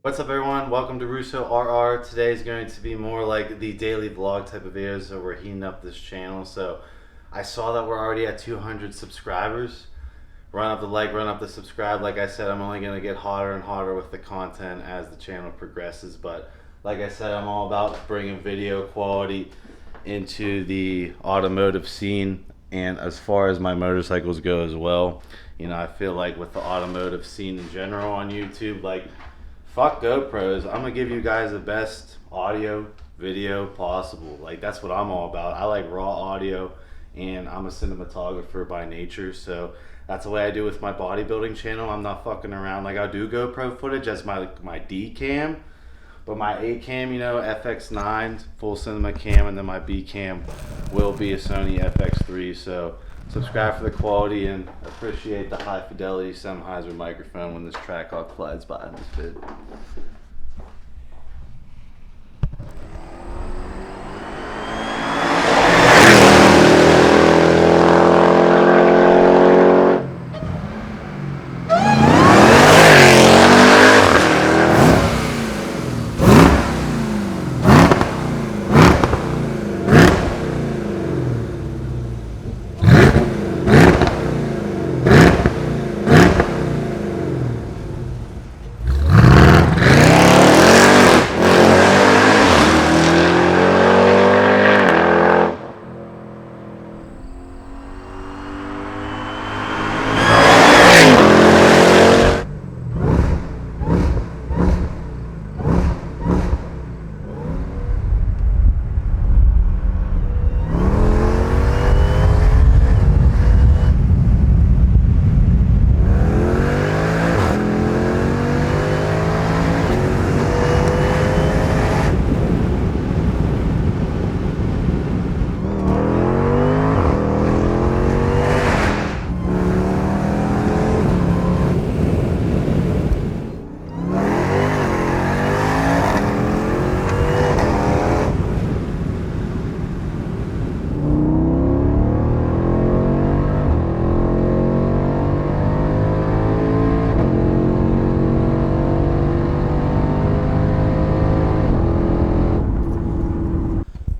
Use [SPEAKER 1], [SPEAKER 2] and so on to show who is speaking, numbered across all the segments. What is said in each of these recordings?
[SPEAKER 1] What's up, everyone? Welcome to Russo RR. Today is going to be more like the daily vlog type of videos, so we're heating up this channel. So I saw that we're already at 200 subscribers. Run up the like, run up the subscribe. Like I said, I'm only going to get hotter and hotter with the content as the channel progresses. But like I said, I'm all about bringing video quality into the automotive scene, and as far as my motorcycles go as well. You know, I feel like with the automotive scene in general on YouTube, like, fuck GoPros. I'm gonna give you guys the best audio, video possible. Like, that's what I'm all about. I like raw audio, and I'm a cinematographer by nature, so that's the way I do with my bodybuilding channel. I'm not fucking around. Like, I do GoPro footage as my D cam, but my A cam, you know, FX9 full cinema cam, and then my B cam will be a Sony FX3. So subscribe for the quality and appreciate the high fidelity Sennheiser microphone when this Trackhawk flies by in this vid.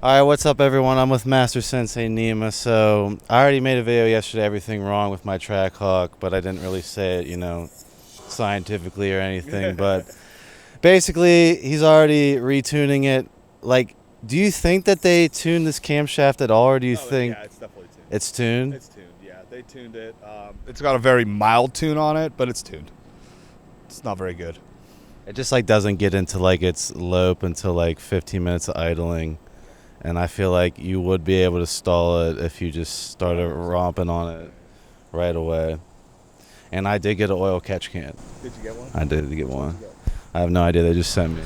[SPEAKER 1] Alright, what's up, everyone? I'm with Master Sensei Nima. So I already made a video yesterday, everything wrong with my Trackhawk, but I didn't really say it, you know, scientifically or anything. But basically, he's already retuning it. Like, do you think that they tuned this camshaft at all, or do you think
[SPEAKER 2] yeah, it's definitely tuned.
[SPEAKER 1] it's tuned?
[SPEAKER 2] It's tuned, yeah. They tuned it. It's got a very mild tune on it, but it's tuned. It's not very good.
[SPEAKER 1] It just like doesn't get into like its lope until like 15 minutes of idling. And I feel like you would be able to stall it if you just started romping on it right away. And I did get an oil catch can.
[SPEAKER 2] Did you get one?
[SPEAKER 1] I did get one. I have no idea. They just sent me.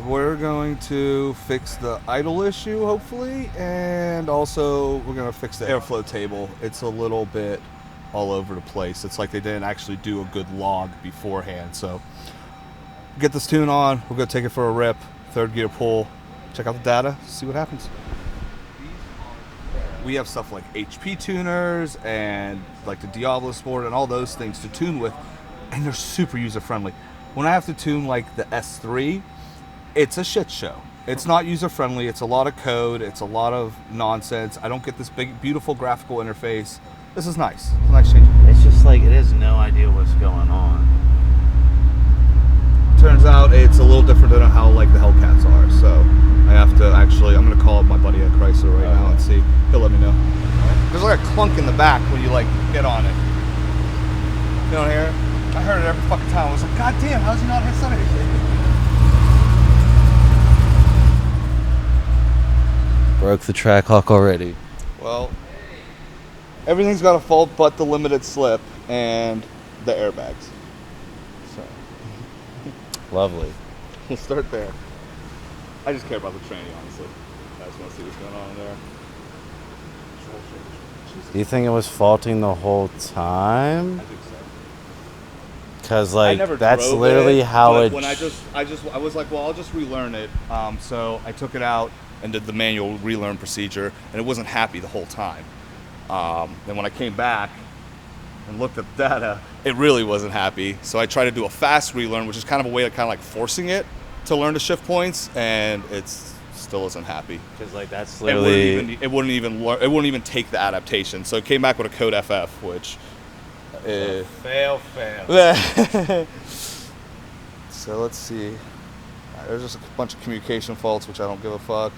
[SPEAKER 2] We're going to fix the idle issue, hopefully, and also we're going to fix the airflow table. It's a little bit all over the place. It's like they didn't actually do a good log beforehand. So get this tune on. We're going to take it for a rip, third gear pull, check out the data, see what happens. We have stuff like HP tuners and like the Diablo Sport and all those things to tune with, and they're super user-friendly. When I have to tune like the S3, it's a shit show. It's not user-friendly. It's a lot of code. It's a lot of nonsense. I don't get this big, beautiful graphical interface. This is nice. It's a nice change.
[SPEAKER 1] It's just like it has no idea what's going on.
[SPEAKER 2] Turns out it's a little different than how like the Hellcats are. So I have to actually, I'm going to call up my buddy at Chrysler right now and see. He'll let me know. There's like a clunk in the back when you like get on it. You don't hear it? I heard it every fucking time. I was like, God damn, how's he not hit center?
[SPEAKER 1] Broke the Trackhawk already.
[SPEAKER 2] Well, everything's got a fault but the limited slip and the airbags. So
[SPEAKER 1] Lovely.
[SPEAKER 2] We'll start there. I just care about the tranny, honestly. I just want to see what's going on there.
[SPEAKER 1] Do you think it was faulting the whole time?
[SPEAKER 2] I think so.
[SPEAKER 1] Because
[SPEAKER 2] I never
[SPEAKER 1] that's
[SPEAKER 2] drove
[SPEAKER 1] literally
[SPEAKER 2] it,
[SPEAKER 1] how
[SPEAKER 2] but
[SPEAKER 1] it.
[SPEAKER 2] When I was like, well, I'll just relearn it. So I took it out and did the manual relearn procedure, and it wasn't happy the whole time. Then when I came back and looked at the data, it really wasn't happy. So I tried to do a fast relearn, which is kind of a way of kind of like forcing it to learn the shift points, and it's still isn't happy.
[SPEAKER 1] Because that's literally.
[SPEAKER 2] It wouldn't even take the adaptation. So it came back with a code FF, which.
[SPEAKER 1] Fail.
[SPEAKER 2] So let's see. There's just a bunch of communication faults, which I don't give a fuck.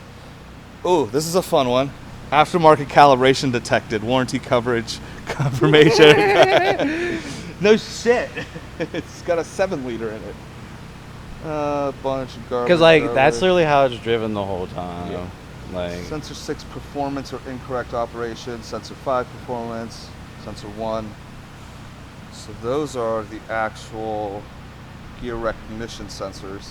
[SPEAKER 2] Ooh, this is a fun one. Aftermarket calibration detected. Warranty coverage confirmation. No shit. It's got a 7-liter in it. Bunch of garbage.
[SPEAKER 1] Because that's literally how it's driven the whole time.
[SPEAKER 2] Yeah. Sensor 6 performance or incorrect operation. Sensor 5 performance. Sensor 1. So those are the actual gear recognition sensors.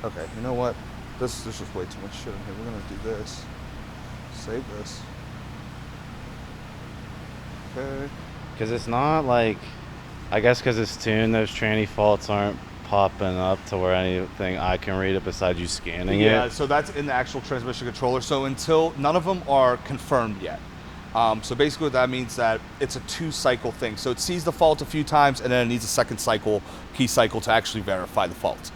[SPEAKER 2] Okay, you know what? There's just way too much shit in here. We're gonna do this. Save this. Okay.
[SPEAKER 1] Because it's not like. I guess because it's tuned, those tranny faults aren't popping up to where anything I can read it besides you scanning it.
[SPEAKER 2] Yeah, so that's in the actual transmission controller. So until none of them are confirmed yet. So basically what that means that it's a 2-cycle thing. So it sees the fault a few times and then it needs a second cycle, key cycle to actually verify the fault.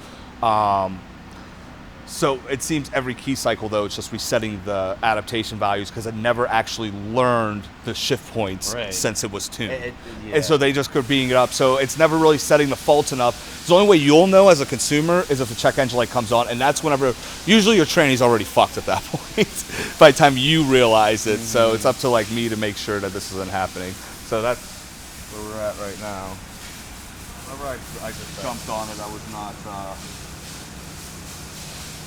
[SPEAKER 2] So it seems every key cycle though, it's just resetting the adaptation values because it never actually learned the shift points since it was tuned. And so they just keep beating it up. So it's never really setting the faults enough. So the only way you'll know as a consumer is if the check engine light comes on, and that's whenever, usually your tranny's already fucked at that point by the time you realize it. So it's up to like me to make sure that this isn't happening. So that's where we're at right now. Whenever I just jumped on it, I was not,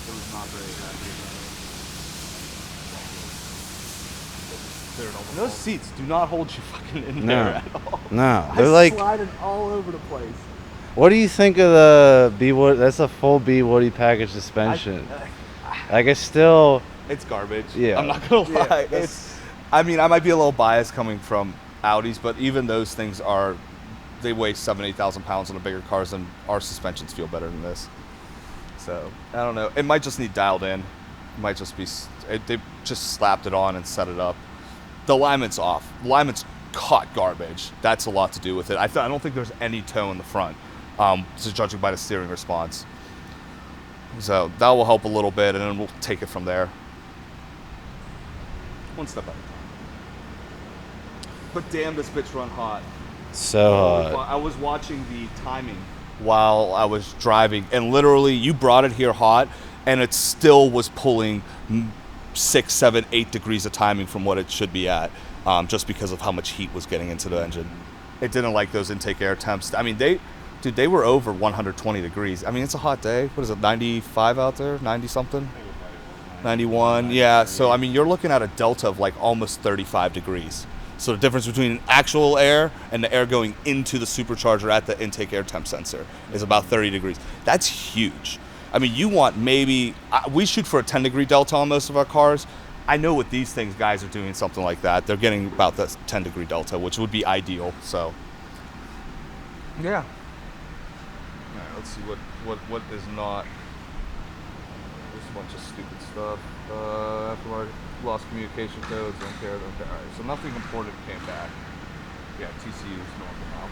[SPEAKER 2] it was not very happy. Those seats do not hold you fucking in there at all.
[SPEAKER 1] No, they're
[SPEAKER 2] sliding all over the place.
[SPEAKER 1] What do you think of the B Woody? That's a full B Woody package suspension. It's still.
[SPEAKER 2] It's garbage.
[SPEAKER 1] Yeah.
[SPEAKER 2] I'm not gonna lie. I mean, I might be a little biased coming from Audis, but even those things they weigh 8,000 pounds on the bigger cars, and our suspensions feel better than this. So I don't know. It might just need dialed in. It might just be. They just slapped it on and set it up. The alignment's off. Alignment's caught garbage. That's a lot to do with it. I don't think there's any toe in the front, just judging by the steering response. So that will help a little bit, and then we'll take it from there. One step at a time. But damn, this bitch run hot.
[SPEAKER 1] So hot.
[SPEAKER 2] I was watching the timing while I was driving, and literally you brought it here hot, and it still was pulling 6, 7, 8 degrees of timing from what it should be at, just because of how much heat was getting into the engine. It didn't like those intake air temps. I mean, they were over 120 degrees. I mean, it's a hot day. What is it, 95 out there? 90 something? 91, yeah. So I mean, you're looking at a delta of like almost 35 degrees. So the difference between actual air and the air going into the supercharger at the intake air temp sensor is about 30 degrees. That's huge. I mean, you want we shoot for a 10 degree delta on most of our cars. I know with these things, guys are doing something like that. They're getting about that 10 degree delta, which would be ideal. So, yeah. All right, let's see what is not. There's a bunch of stupid stuff. Aftermarket lost communication codes, don't care. All right, so nothing important came back. Yeah, TCU's normal now.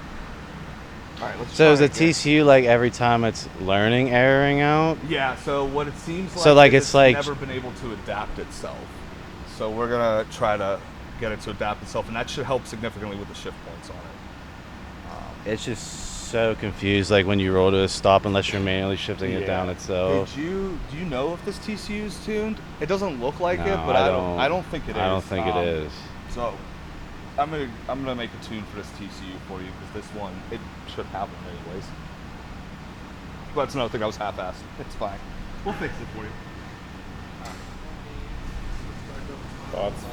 [SPEAKER 2] All right, let's.
[SPEAKER 1] So is the TCU like every time it's learning airing out?
[SPEAKER 2] Yeah. So what it seems like.
[SPEAKER 1] So like
[SPEAKER 2] it's
[SPEAKER 1] like
[SPEAKER 2] never been able to adapt itself. So we're gonna try to get it to adapt itself, and that should help significantly with the shift points on it.
[SPEAKER 1] It's just so confused, like when you roll to a stop unless you're manually shifting it down itself.
[SPEAKER 2] Do you know if this TCU is tuned? It doesn't look like
[SPEAKER 1] No,
[SPEAKER 2] it, but I don't think it is.
[SPEAKER 1] I don't think it is.
[SPEAKER 2] So I'm gonna make a tune for this TCU for you, because this one, it should have them anyways. But that's another thing I was half-assed. It's fine. We'll fix it for you.
[SPEAKER 1] Thoughts?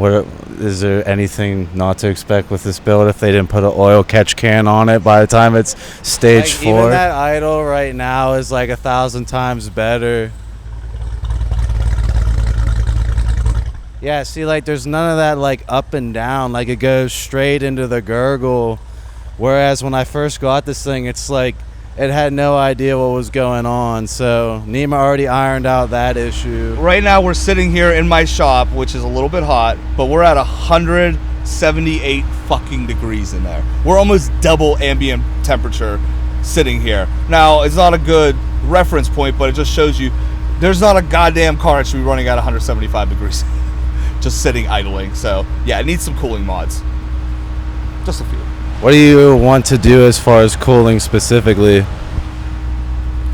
[SPEAKER 1] What is there anything not to expect with this build if they didn't put an oil catch can on it by the time it's stage 4? Even that idle right now is like 1,000 times better. Yeah, see, like there's none of that like up and down, like it goes straight into the gurgle. Whereas when I first got this thing, it's like it had no idea what was going on. So Nima already ironed out that issue.
[SPEAKER 2] Right now we're sitting here in my shop, which is a little bit hot, but we're at 178 fucking degrees in there. We're almost double ambient temperature sitting here. Now, it's not a good reference point, but it just shows you there's not a goddamn car that should be running at 175 degrees. Just sitting idling. So yeah, it needs some cooling mods. Just a few.
[SPEAKER 1] What do you want to do as far as cooling specifically?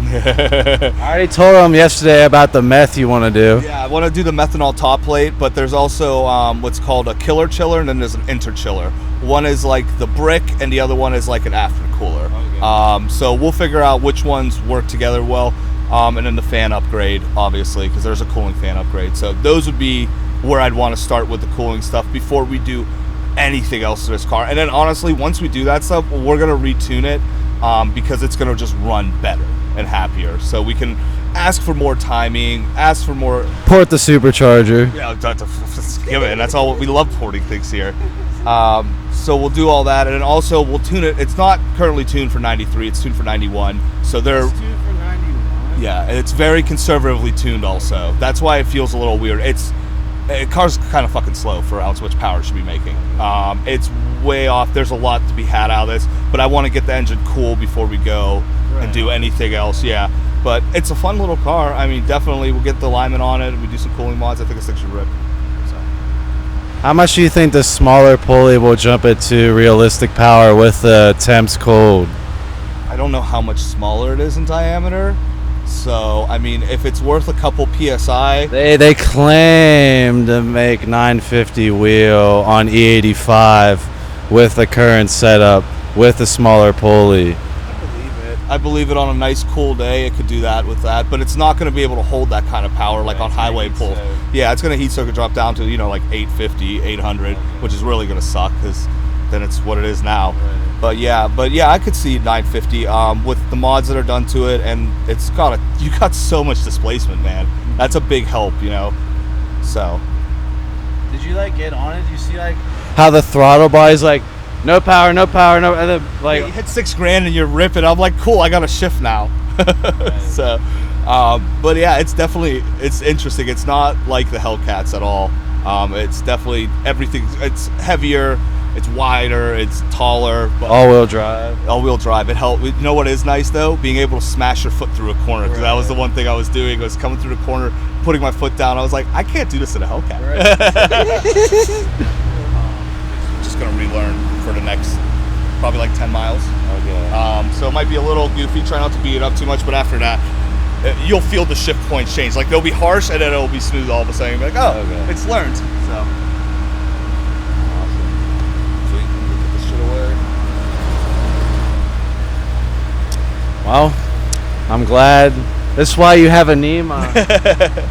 [SPEAKER 1] I already told him yesterday about the meth you want to do.
[SPEAKER 2] Yeah, I want to do the methanol top plate, but there's also what's called a killer chiller, and then there's an interchiller. One is like the brick, and the other one is like an after cooler. Okay. So we'll figure out which ones work together well, and then the fan upgrade, obviously, because there's a cooling fan upgrade. So those would be where I'd want to start with the cooling stuff before we do anything else to this car. And then honestly, once we do that stuff, we're gonna retune it because it's gonna just run better and happier. So we can ask for more timing, ask for more.
[SPEAKER 1] Port the supercharger.
[SPEAKER 2] Yeah, that's give it. And that's all. We love porting things here. So we'll do all that, and then also we'll tune it. It's not currently tuned for 93. It's tuned for 91. So they're.
[SPEAKER 1] It's tuned for 91.
[SPEAKER 2] Yeah, and it's very conservatively tuned. Also, that's why it feels a little weird. Car's kind of fucking slow for how much power it should be making. It's way off. There's a lot to be had out of this, but I want to get the engine cool before we go and do anything else. Yeah, but it's a fun little car. I mean, definitely we'll get the alignment on it. We do some cooling mods. I think this thing should rip. So.
[SPEAKER 1] How much do you think the smaller pulley will jump it to realistic power with the temps cold?
[SPEAKER 2] I don't know how much smaller it is in diameter. So, I mean, if it's worth a couple PSI...
[SPEAKER 1] They claim to make 950 wheel on E85 with the current setup, with a smaller pulley.
[SPEAKER 2] I believe it on a nice cool day. It could do that with that, but it's not going to be able to hold that kind of power like on highway pulls. Yeah, it's going to heat soak and drop down to, like 850, 800, which is really going to suck because then it's what it is now. But yeah, I could see 950 with the mods that are done to it, and you got so much displacement, man. That's a big help, So.
[SPEAKER 1] Did you get on it? You see how the throttle bar is no power, and then
[SPEAKER 2] you hit $6,000 and you're ripping. I'm like, cool, I got a shift now. So, but yeah, it's interesting. It's not like the Hellcats at all. It's definitely everything. It's heavier. It's wider, it's taller.
[SPEAKER 1] All-wheel drive.
[SPEAKER 2] All-wheel drive. It helped. You know what is nice, though? Being able to smash your foot through a corner. Because that was the one thing I was doing, was coming through the corner, putting my foot down. I was like, I can't do this in a Hellcat. Right. Just going to relearn for the next, probably 10 miles. Okay. So it might be a little goofy. Try not to beat it up too much. But after that, you'll feel the shift points change. They'll be harsh, and then it'll be smooth all of a sudden. You'll be like, okay. It's learned. So.
[SPEAKER 1] Well, I'm glad. That's why you have a Nima.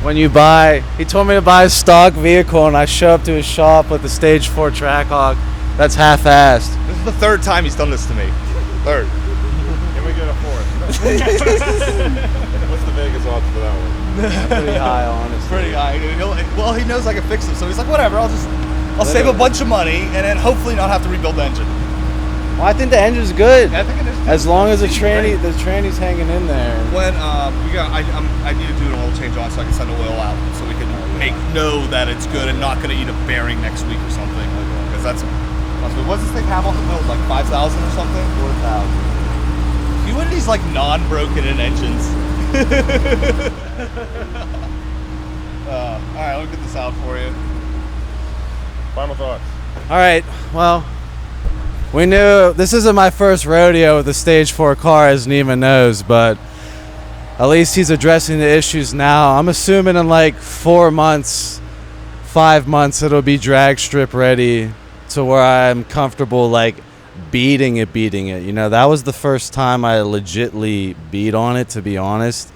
[SPEAKER 1] When you buy, he told me to buy a stock vehicle, and I show up to his shop with the stage 4 Trackhawk. That's half-assed.
[SPEAKER 2] This is the third time he's done this to me. Third.
[SPEAKER 3] Can we get a fourth? What's the Vegas odds for that one?
[SPEAKER 1] Pretty high, honestly.
[SPEAKER 2] Pretty high. Well, he knows I can fix them, so he's like, whatever. I'll save a bunch of money, and then hopefully not have to rebuild the engine.
[SPEAKER 1] Well, I think the engine's good.
[SPEAKER 2] Yeah, I think it is.
[SPEAKER 1] As long as the tranny's hanging in there.
[SPEAKER 2] When I need to do an oil change on so I can send the oil out so we can know that it's good and not going to eat a bearing next week or something. Because that's what's this thing have on the build, 5,000 or something?
[SPEAKER 1] 4,000.
[SPEAKER 2] You and these non-broken in engines. All right, let me get this out for you.
[SPEAKER 3] Final thoughts.
[SPEAKER 1] All right, well. We knew this isn't my first rodeo with a stage 4 car, as Nima knows, but at least he's addressing the issues now. I'm assuming in 4 months, 5 months, it'll be drag strip ready to where I'm comfortable beating it. That was the first time I legitly beat on it, to be honest.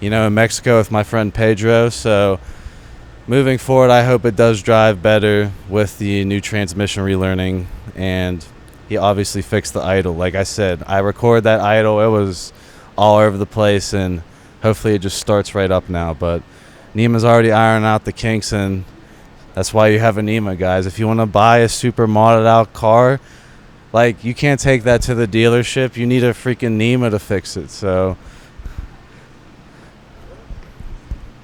[SPEAKER 1] In Mexico with my friend Pedro. So moving forward, I hope it does drive better with the new transmission relearning. And he obviously fixed the idle. Like I said, I recorded that idle. It was all over the place, and hopefully it just starts right up now. But Nima's already ironing out the kinks, and that's why you have a Nima, guys. If you want to buy a super modded out car, like, you can't take that to the dealership. You need a freaking Nima to fix it. So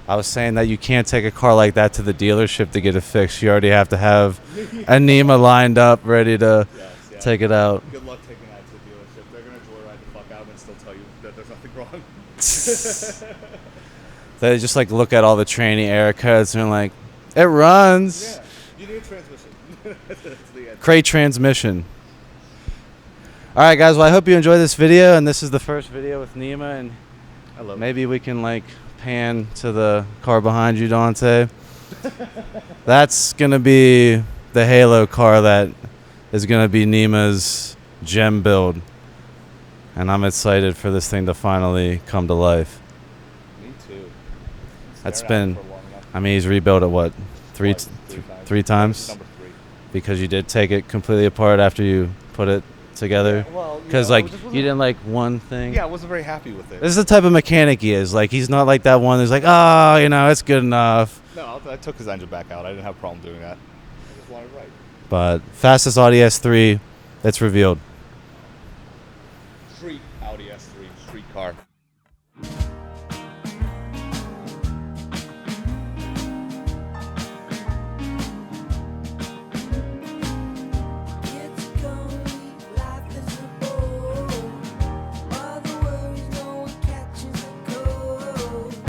[SPEAKER 1] I was saying that you can't take a car like that to the dealership to get it fixed. You already have to have a Nima lined up, ready to take it out.
[SPEAKER 2] Good luck taking that to the dealership. They're going to joyride the fuck out and still tell you that there's nothing wrong.
[SPEAKER 1] They just like look at all the training error codes and they're like, it runs.
[SPEAKER 2] Yeah, you need a transmission. That's the answer.
[SPEAKER 1] Crate transmission. All right, guys. Well, I hope you enjoyed this video, and this is the first video with Nima, and
[SPEAKER 2] I love
[SPEAKER 1] maybe we can like pan to the car behind you, Dante. That's gonna be the Halo car that is gonna be Nima's gem build, and I'm excited for this thing to finally come to life.
[SPEAKER 2] Me too.
[SPEAKER 1] That's
[SPEAKER 2] Staring
[SPEAKER 1] been,
[SPEAKER 2] at it for long enough.
[SPEAKER 1] I mean, he's rebuilt it what, three
[SPEAKER 2] Twice,
[SPEAKER 1] three times?
[SPEAKER 2] Number 3.
[SPEAKER 1] Because you did take it completely apart after you put it together.
[SPEAKER 2] Well,
[SPEAKER 1] Because like you didn't like one thing.
[SPEAKER 2] Yeah, I wasn't very happy with it.
[SPEAKER 1] This is the type of mechanic he is. Like, he's not like that one who's like, oh, you know, it's good enough.
[SPEAKER 2] No, I took his engine back out. I didn't have a problem doing that. I just wanted it right.
[SPEAKER 1] But fastest Audi S3 that's revealed.